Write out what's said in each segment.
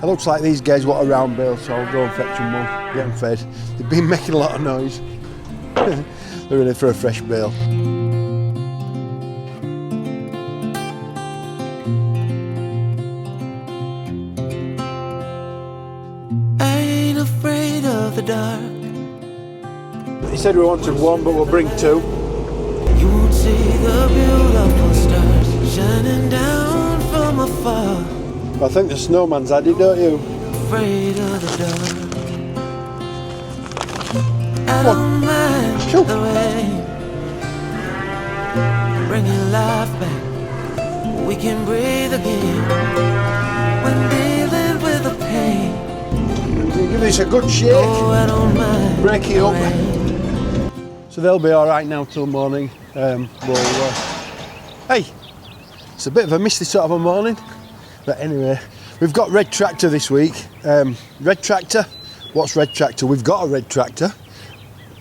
It looks like these guys want a round bale, so I'll go and fetch them one, get them fed. They've been making a lot of noise. They're ready for a fresh bale. I ain't afraid of the dark. He said we wanted one, but we'll bring two. You won't see the beautiful stars shining down from afar. I think the snowman's had it, don't you? Afraid of the dark. I don't mind the rain. Bring your life back. We can breathe again when dealing with the pain. Give this a good shake. Oh, I don't mind. Break it up. So they'll be all right now till morning. Hey, it's a bit of a misty sort of a morning. But anyway, we've got red tractor this week. Red tractor? What's red tractor? We've got a red tractor.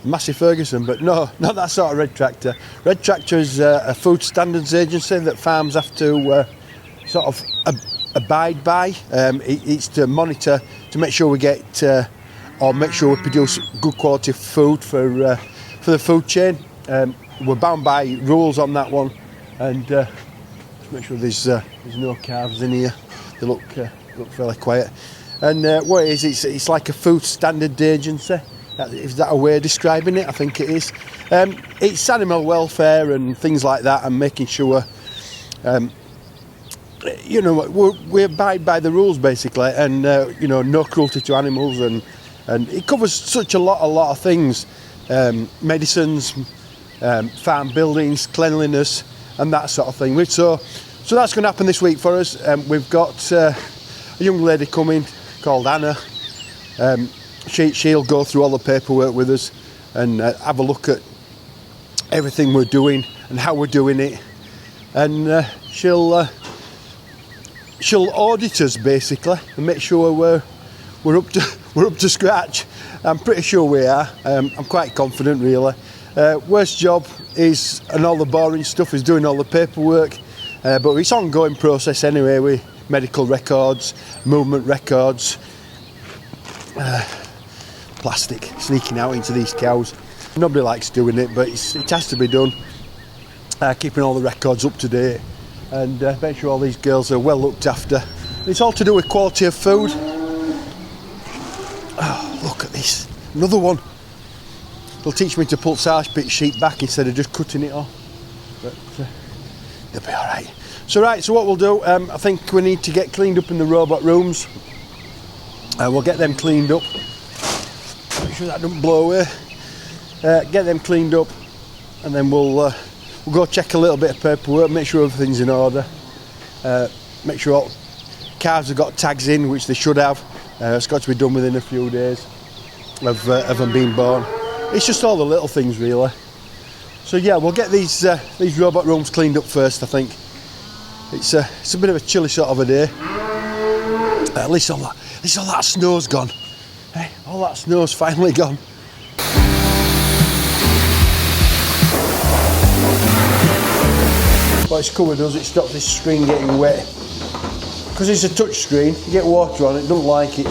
Massey Ferguson, but no, not that sort of red tractor. Red tractor is a food standards agency that farms have to sort of abide by. It's to monitor, to make sure we get, or make sure we produce good quality food for the food chain. We're bound by rules on that one, and just make sure there's no calves in here. They look fairly quiet. And what it is, it's like a food standard agency. Is that a way of describing it? I think it is. It's animal welfare and things like that, and making sure, you know, we abide by the rules basically, and you know, no cruelty to animals, and it covers such a lot of things, medicines, farm buildings, cleanliness, and that sort of thing. So that's going to happen this week for us. We've got a young lady coming called Anna. She'll go through all the paperwork with us and have a look at everything we're doing and how we're doing it, and she'll audit us basically and make sure we're up to scratch. I'm pretty sure we are. I'm quite confident really. Worst job is, and all the boring stuff, is doing all the paperwork, but it's an ongoing process anyway, with medical records, movement records, plastic sneaking out into these cows. Nobody likes doing it, but it has to be done. Keeping all the records up to date, and make sure all these girls are well looked after. It's all to do with quality of food. Oh, look at this, another one. They'll teach me to pull sarge pit sheet back instead of just cutting it off, but they'll be all right. So what we'll do, I think we need to get cleaned up in the robot rooms. We'll get them cleaned up. Make sure that doesn't blow away. Get them cleaned up, and then we'll go check a little bit of paperwork, make sure everything's in order. Make sure all calves have got tags in, which they should have. It's got to be done within a few days of them being born. It's just all the little things really. So yeah, we'll get these robot rooms cleaned up first. I think it's a bit of a chilly sort of a day. At least all that snow's gone. Hey, all that snow's finally gone. What it's covered does, it stops this screen getting wet. Because it's a touch screen, you get water on it, doesn't like it.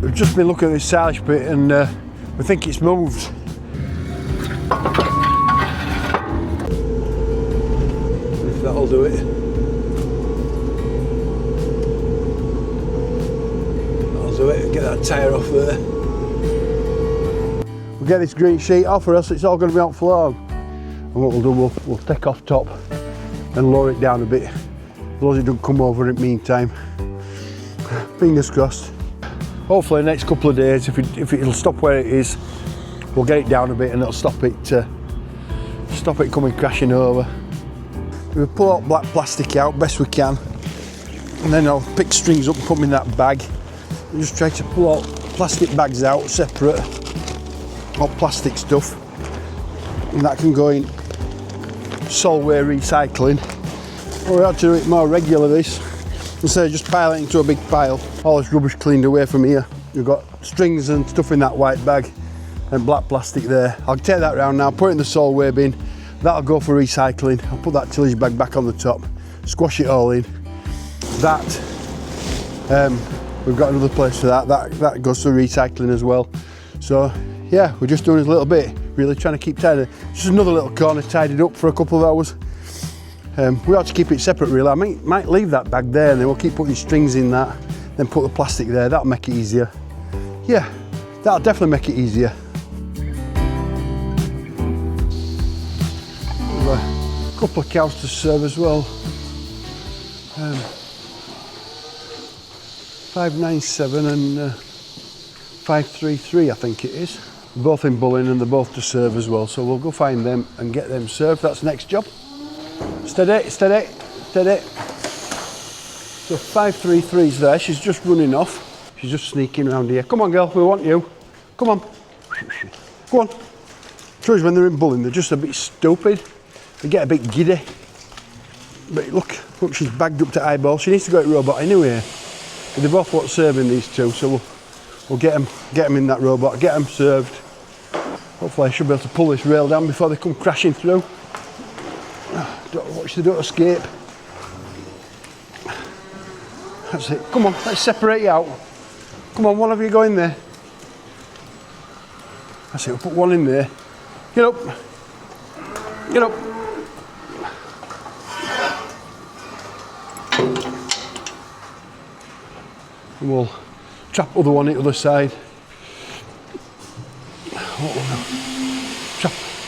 We've just been looking at this sarge pit, and we think it's moved. That'll do it. That'll do it. Get that tyre off there. We'll get this green sheet off, or else it's all going to be on floor. And what we'll do, we'll take off top and lower it down a bit, as long as it doesn't come over in the meantime. Fingers crossed. Hopefully the next couple of days, if it'll stop where it is, we'll get it down a bit and it'll stop it coming crashing over. We'll pull all black plastic out best we can, and then I'll pick strings up and put them in that bag. And just try to pull all plastic bags out separate, all plastic stuff, and that can go in Solway recycling. We'll have to do it more regular this, instead of just piling it into a big pile. All this rubbish cleaned away from here. You've got strings and stuff in that white bag and black plastic there. I'll take that round now, put it in the Solway bin. That'll go for recycling. I'll put that tillage bag back on the top, squash it all in. That, we've got another place for that. That goes to recycling as well. So yeah, we're just doing a little bit, really trying to keep tidy. Just another little corner tidied up for a couple of hours. We ought to keep it separate really. I might leave that bag there and then we'll keep putting strings in that, then put the plastic there. That'll make it easier. Yeah, that'll definitely make it easier. A couple of cows to serve as well. 597 and 533 I think it is. They're both in Bullen and they're both to serve as well, so we'll go find them and get them served. That's the next job. Steady, steady, steady. So 533's there, she's just running off. She's just sneaking around here. Come on girl, we want you. Come on. Go on. Trouble is when they're in Bullen, they're just a bit stupid. They get a bit giddy. But look, she's bagged up to eyeball. She needs to go to robot anyway. But they both want serving, these two, so we'll get them in that robot, get them served. Hopefully I should be able to pull this rail down before they come crashing through. Watch they don't escape. That's it. Come on, let's separate you out. Come on, one of you go in there. That's it, we'll put one in there. Get up. Get up. And we'll trap other one at the other side.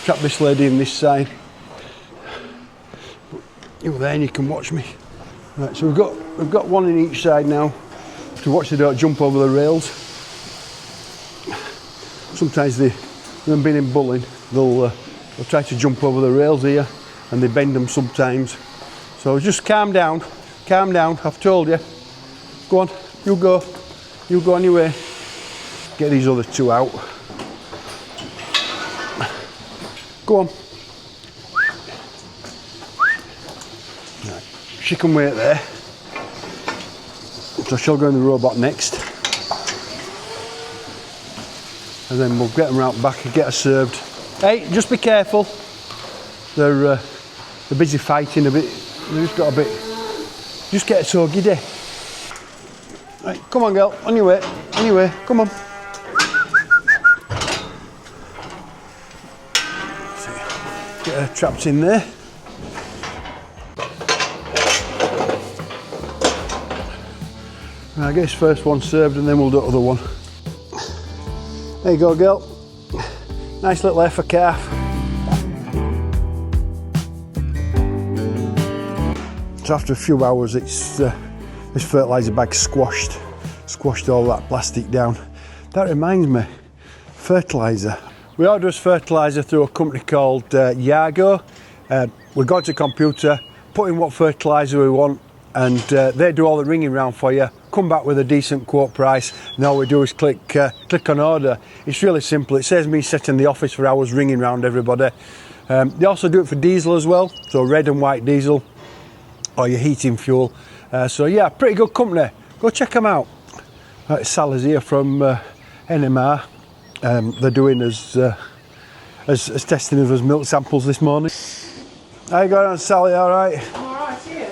Trap this lady in this side. You're there and you can watch me. Right, so we've got one in each side now to watch they don't jump over the rails. Sometimes them being in Bullen, they'll try to jump over the rails here and they bend them sometimes. So just calm down, I've told you. Go on, you go on your way. Get these other two out. Go on. Right. She can wait there. So she'll go in the robot next. And then we'll get them out back and get her served. Hey, just be careful. They're busy fighting a bit. They just got a bit. Just get so giddy. Right, come on, girl. On your way. Come on. Get her trapped in there. Right, I guess first one served and then we'll do the other one. There you go, girl. Nice little heifer calf. So after a few hours, it's this fertiliser bag squashed all that plastic down. That reminds me, fertiliser. We order us fertiliser through a company called Yargo. We go to the computer, put in what fertiliser we want, and they do all the ringing round for you, come back with a decent quote price, and all we do is click on order. It's really simple. It saves me sitting in the office for hours ringing round everybody. They also do it for diesel as well, so red and white diesel, or your heating fuel. So yeah, pretty good company. Go check them out. Sally's here from NMR. They're doing as testing of us milk samples this morning. How you going on, Sally? All right? I'm all right, you?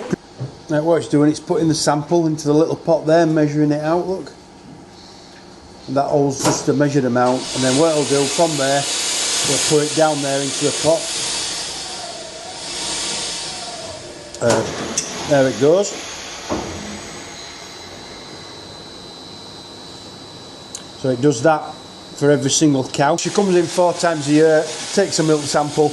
Now what it's doing, it's putting the sample into the little pot there, measuring it out, look. And that holds just a measured amount, and then what it'll do from there, we'll put it down there into the pot. There it goes. So it does that for every single cow. She comes in 4 times a year, takes a milk sample,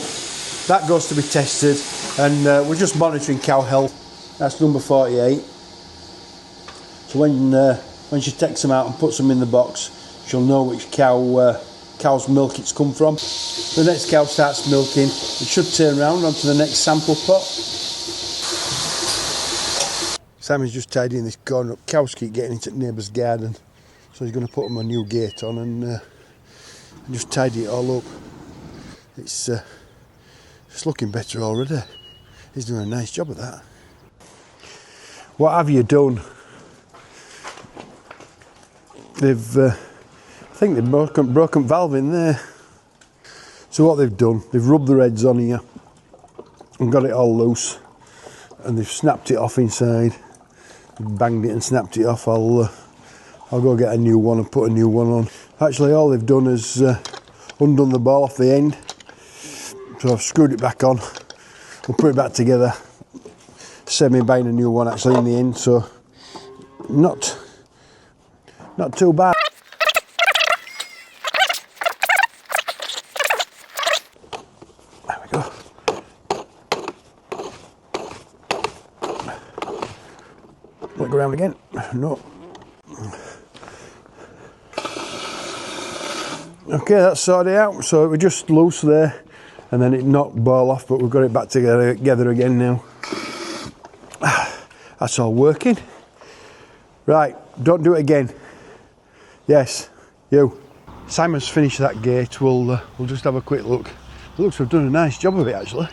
that goes to be tested, and we're just monitoring cow health. That's number 48. So when she takes them out and puts them in the box, she'll know which cow's milk it's come from. The next cow starts milking, it should turn around onto the next sample pot. Simon's just tidying this corner up. Cows keep getting into the neighbour's garden, so he's going to put them a new gate on and just tidy it all up. It's looking better already. He's doing a nice job of that. what have you done? They've, I think they've broken valve in there. So what they've done, they've rubbed the heads on here and got it all loose, and they've snapped it off inside. Banged it and snapped it off. I'll go get a new one and put a new one on. Actually, all they've done is undone the ball off the end. So I've screwed it back on. We'll put it back together. Save me buying a new one actually in the end. So not too bad. There we go. Look around again. No. Okay, that's sorted out. So it was just loose there, and then it knocked ball off, but we've got it back together again now. That's all working. Right, don't do it again. Yes, you. Simon's finished that gate. We'll just have a quick look. It looks to have done a nice job of it actually.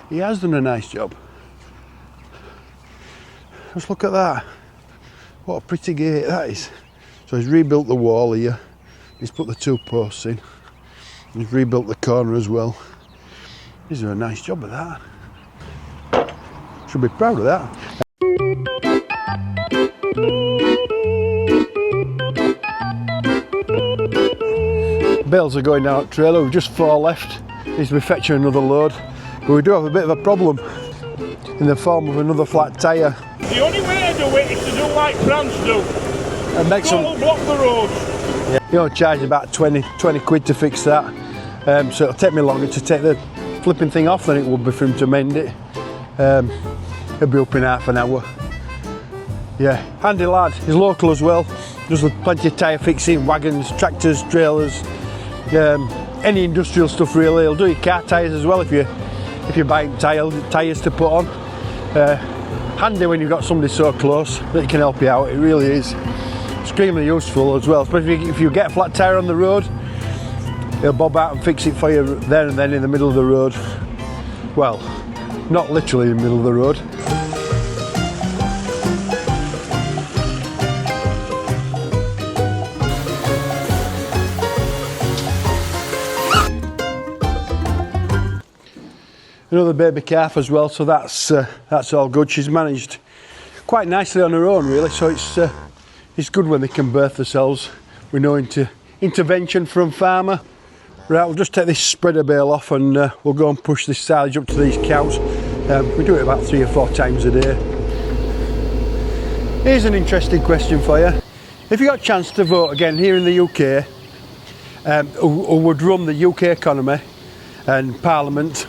He has done a nice job. Just look at that. What a pretty gate that is. So he's rebuilt the wall here. He's put the 2 posts in. He's rebuilt the corner as well. He's done a nice job of that. Should be proud of that. Bales are going down at trailer. We've just 4 left. Needs to be fetching another load. But we do have a bit of a problem in the form of another flat tyre. The only way to do it is to do like France do. And make Don't block the road. Yeah. You know, charge about 20 quid to fix that. So it'll take me longer to take the flipping thing off than it would be for him to mend it. He'll be up in half an hour. Yeah, handy lad. He's local as well. Does plenty of tyre fixing, wagons, tractors, trailers, any industrial stuff really. He'll do your car tyres as well if you're buying tyres to put on. Handy when you've got somebody so close that he can help you out. It really is extremely useful as well, especially if you get a flat tyre on the road. He'll bob out and fix it for you there and then in the middle of the road. Well, not literally in the middle of the road. Another baby calf as well, so that's all good. She's managed quite nicely on her own really, so it's good when they can birth themselves with no intervention from farmer. Right, we'll just take this spreader bale off and we'll go and push this silage up to these cows. We do it about 3 or 4 times a day. Here's an interesting question for you. If you got a chance to vote again here in the UK, who would run the UK economy and Parliament,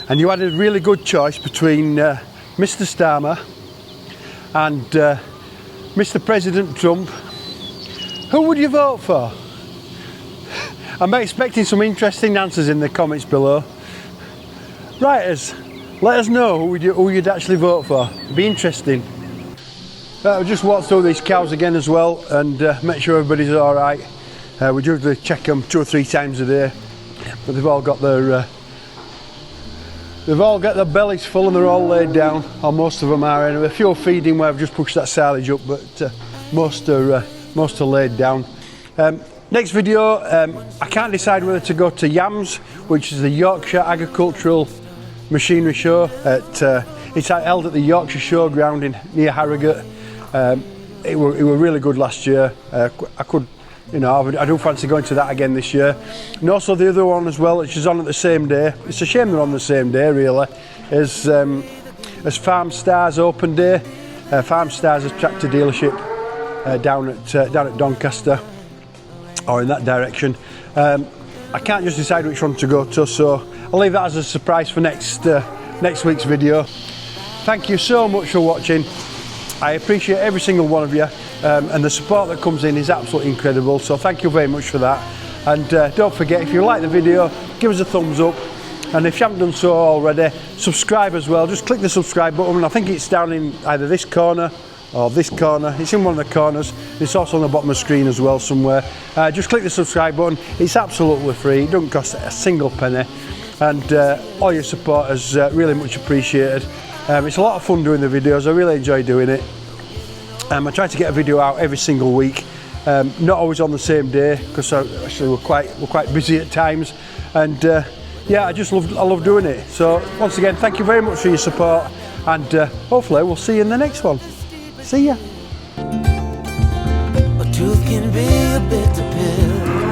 and you had a really good choice between Mr. Starmer and Mr. President Trump, who would you vote for? I'm expecting some interesting answers in the comments below. Writers, let us know who you'd actually vote for. It'd be interesting. I'll just walk through these cows again as well and make sure everybody's alright. We usually check them 2 or 3 times a day, but they've all got their bellies full and they're all laid down, or most of them are anyway. A few feeding where I've just pushed that silage up, but most are laid down. Next video, I can't decide whether to go to YAMS, which is the Yorkshire Agricultural Machinery Show. It's held at the Yorkshire Showground near Harrogate. It were really good last year. I do fancy going to that again this year. And also the other one as well, which is on at the same day. It's a shame they're on the same day really, as Farm Stars Open Day. Farm Stars is a tractor dealership down at Doncaster, or in that direction. I can't just decide which one to go to, so I'll leave that as a surprise for next week's video. Thank you so much for watching. I appreciate every single one of you, and the support that comes in is absolutely incredible, so thank you very much for that. And don't forget, if you like the video, give us a thumbs up, and if you haven't done so already, subscribe as well. Just click the subscribe button. I think it's down in either this corner or this corner. It's in one of the corners. It's also on the bottom of the screen as well somewhere. Just click the subscribe button. It's absolutely free. It doesn't cost a single penny, and all your support is really much appreciated. It's a lot of fun doing the videos. I really enjoy doing it. I try to get a video out every single week, not always on the same day because actually we're quite busy at times, and yeah, I love doing it. So once again, thank you very much for your support, and hopefully we'll see you in the next one. See ya. But truth can be a bitter pill.